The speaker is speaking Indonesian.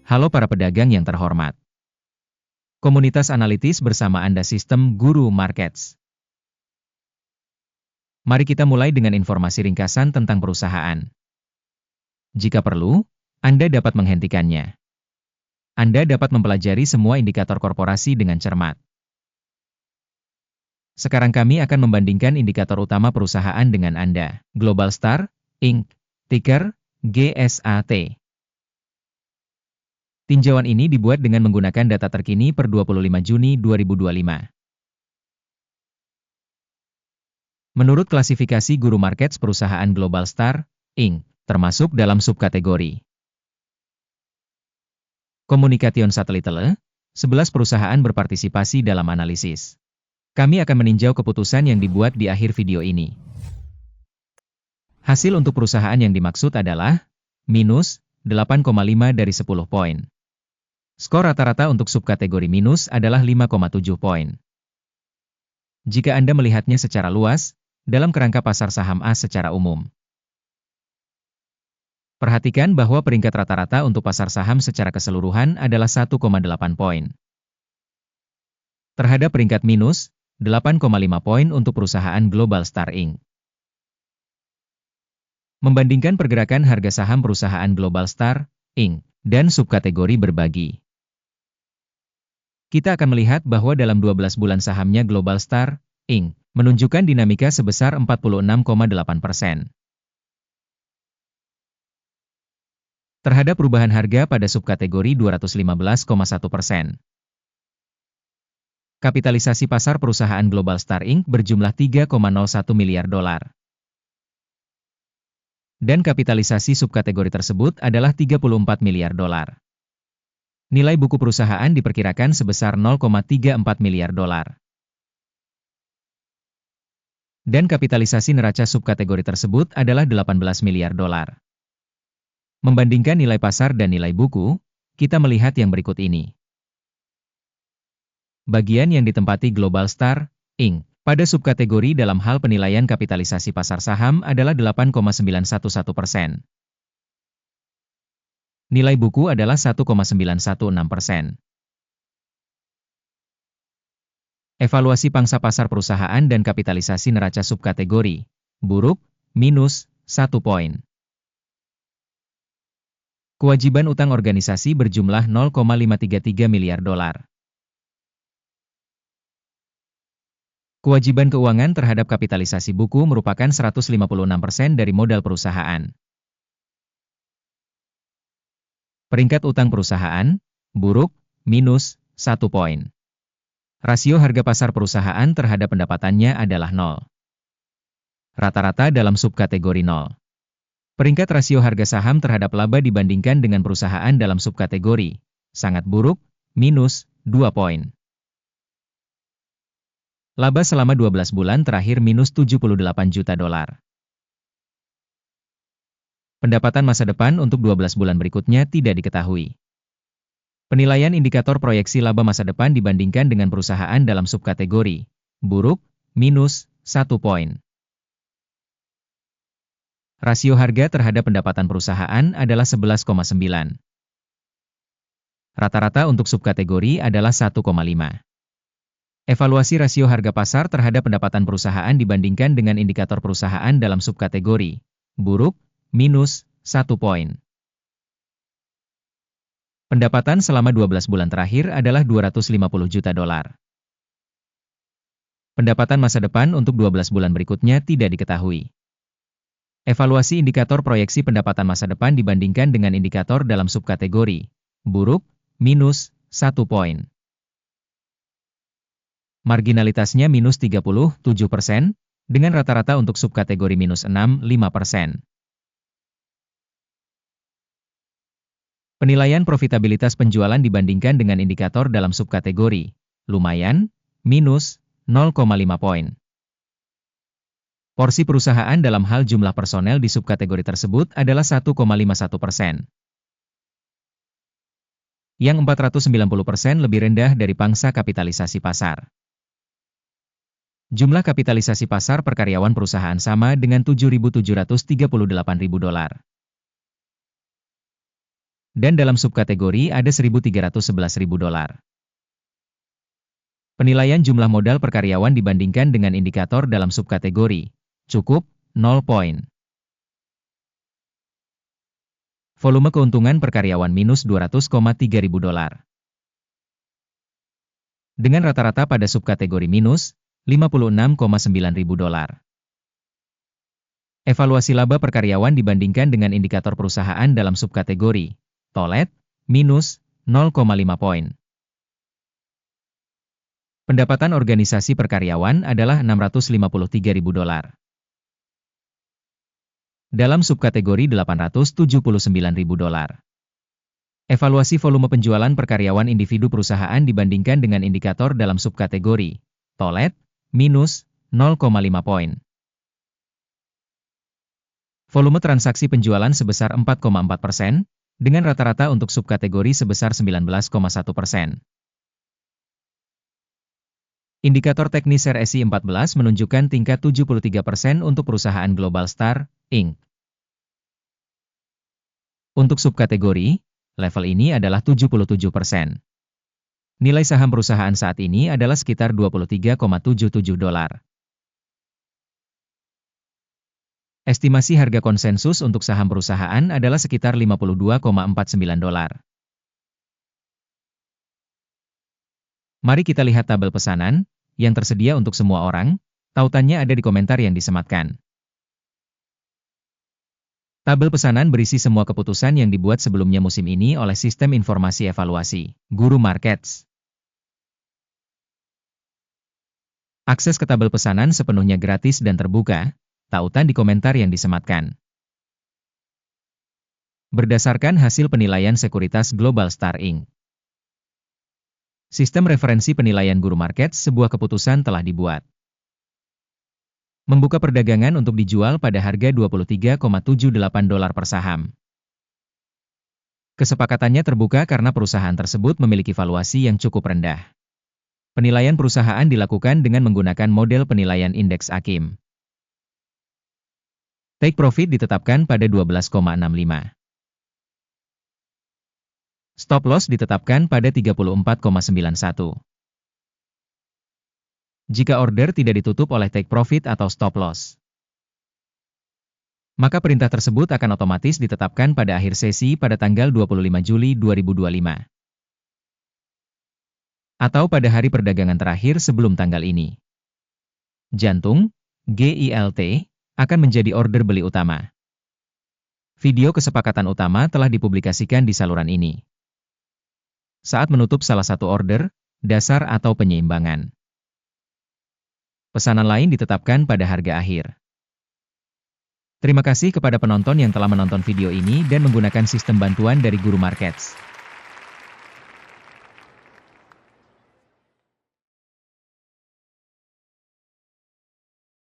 Halo para pedagang yang terhormat. Komunitas analitis bersama Anda Sistem Guru Markets. Mari kita mulai dengan informasi ringkasan tentang perusahaan. Jika perlu, Anda dapat menghentikannya. Anda dapat mempelajari semua indikator korporasi dengan cermat. Sekarang kami akan membandingkan indikator utama perusahaan dengan Anda. Global Star, Inc., ticker GSAT. Tinjauan ini dibuat dengan menggunakan data terkini per 25 Juni 2025. Menurut klasifikasi Guru Markets perusahaan Global Star, Inc., termasuk dalam subkategori Communication Satellite, 11 perusahaan berpartisipasi dalam analisis. Kami akan meninjau keputusan yang dibuat di akhir video ini. Hasil untuk perusahaan yang dimaksud adalah minus 8,5 dari 10 poin. Skor rata-rata untuk subkategori minus adalah 5,7 poin. Jika Anda melihatnya secara luas, dalam kerangka pasar saham A secara umum. Perhatikan bahwa peringkat rata-rata untuk pasar saham secara keseluruhan adalah 1,8 poin. Terhadap peringkat minus, 8,5 poin untuk perusahaan Global Star Inc. Membandingkan pergerakan harga saham perusahaan Global Star Inc. dan subkategori berbagi. Kita akan melihat bahwa dalam 12 bulan sahamnya Global Star Inc. menunjukkan dinamika sebesar 46,8%. Terhadap perubahan harga pada subkategori 215,1%. Kapitalisasi pasar perusahaan Global Star Inc. berjumlah 3,01 miliar dolar. Dan kapitalisasi subkategori tersebut adalah 34 miliar dolar. Nilai buku perusahaan diperkirakan sebesar 0,34 miliar dolar. Dan kapitalisasi neraca subkategori tersebut adalah 18 miliar dolar. Membandingkan nilai pasar dan nilai buku, kita melihat yang berikut ini. Bagian yang ditempati Global Star Inc. pada subkategori dalam hal penilaian kapitalisasi pasar saham adalah 8,911%. Nilai buku adalah 1,916%. Evaluasi pangsa pasar perusahaan dan kapitalisasi neraca subkategori, buruk, minus, 1 poin. Kewajiban utang organisasi berjumlah 0,533 miliar dolar. Kewajiban keuangan terhadap kapitalisasi buku merupakan 156% dari modal perusahaan. Peringkat utang perusahaan, buruk, minus, 1 poin. Rasio harga pasar perusahaan terhadap pendapatannya adalah 0. Rata-rata dalam subkategori 0. Peringkat rasio harga saham terhadap laba dibandingkan dengan perusahaan dalam subkategori, sangat buruk, minus, 2 poin. Laba selama 12 bulan terakhir minus 78 juta dolar. Pendapatan masa depan untuk 12 bulan berikutnya tidak diketahui. Penilaian indikator proyeksi laba masa depan dibandingkan dengan perusahaan dalam subkategori, buruk, minus, 1 poin. Rasio harga terhadap pendapatan perusahaan adalah 11,9. Rata-rata untuk subkategori adalah 1,5. Evaluasi rasio harga pasar terhadap pendapatan perusahaan dibandingkan dengan indikator perusahaan dalam subkategori, buruk, minus, 1 poin. Pendapatan selama 12 bulan terakhir adalah 250 juta dolar. Pendapatan masa depan untuk 12 bulan berikutnya tidak diketahui. Evaluasi indikator proyeksi pendapatan masa depan dibandingkan dengan indikator dalam subkategori, buruk, minus, 1 poin. Marginalitasnya minus 37%, dengan rata-rata untuk subkategori minus 65%. Penilaian profitabilitas penjualan dibandingkan dengan indikator dalam subkategori, lumayan, minus 0,5 poin. Porsi perusahaan dalam hal jumlah personel di subkategori tersebut adalah 1,51%. Yang 490% lebih rendah dari pangsa kapitalisasi pasar. Jumlah kapitalisasi pasar per karyawan perusahaan sama dengan 7.738.000 dolar. Dan dalam subkategori ada $1.311.000. Penilaian jumlah modal per karyawan dibandingkan dengan indikator dalam subkategori. Cukup, 0 poin. Volume keuntungan per karyawan minus $200,300. Dengan rata-rata pada subkategori minus, $56,900. Evaluasi laba per karyawan dibandingkan dengan indikator perusahaan dalam subkategori. Tolet, minus, 0,5 poin. Pendapatan organisasi per karyawan adalah $653.000. Dalam subkategori $879.000. Evaluasi volume penjualan per karyawan individu perusahaan dibandingkan dengan indikator dalam subkategori. Tolet, minus, 0,5 poin. Volume transaksi penjualan sebesar 4,4%, dengan rata-rata untuk subkategori sebesar 19,1%. Indikator teknis RSI 14 menunjukkan tingkat 73% untuk perusahaan Global Star, Inc. Untuk subkategori, level ini adalah 77%. Nilai saham perusahaan saat ini adalah sekitar $23,77. Estimasi harga konsensus untuk saham perusahaan adalah sekitar $52,49. Mari kita lihat tabel pesanan, yang tersedia untuk semua orang, tautannya ada di komentar yang disematkan. Tabel pesanan berisi semua keputusan yang dibuat sebelumnya musim ini oleh Sistem Informasi Evaluasi, Guru Markets. Akses ke tabel pesanan sepenuhnya gratis dan terbuka, tautan di komentar yang disematkan. Berdasarkan hasil penilaian sekuritas Global Star Inc. Sistem referensi penilaian Guru Markets, sebuah keputusan telah dibuat. Membuka perdagangan untuk dijual pada harga $23,78 per saham. Kesepakatannya terbuka karena perusahaan tersebut memiliki valuasi yang cukup rendah. Penilaian perusahaan dilakukan dengan menggunakan model penilaian indeks AKIM. Take profit ditetapkan pada 12,65. Stop loss ditetapkan pada 34,91. Jika order tidak ditutup oleh take profit atau stop loss, maka perintah tersebut akan otomatis ditetapkan pada akhir sesi pada tanggal 25 Juli 2025. Atau pada hari perdagangan terakhir sebelum tanggal ini. Jantung, GILT, akan menjadi order beli utama. Video kesepakatan utama telah dipublikasikan di saluran ini. Saat menutup salah satu order, dasar atau penyeimbangan. Pesanan lain ditetapkan pada harga akhir. Terima kasih kepada penonton yang telah menonton video ini dan menggunakan sistem bantuan dari Guru Markets.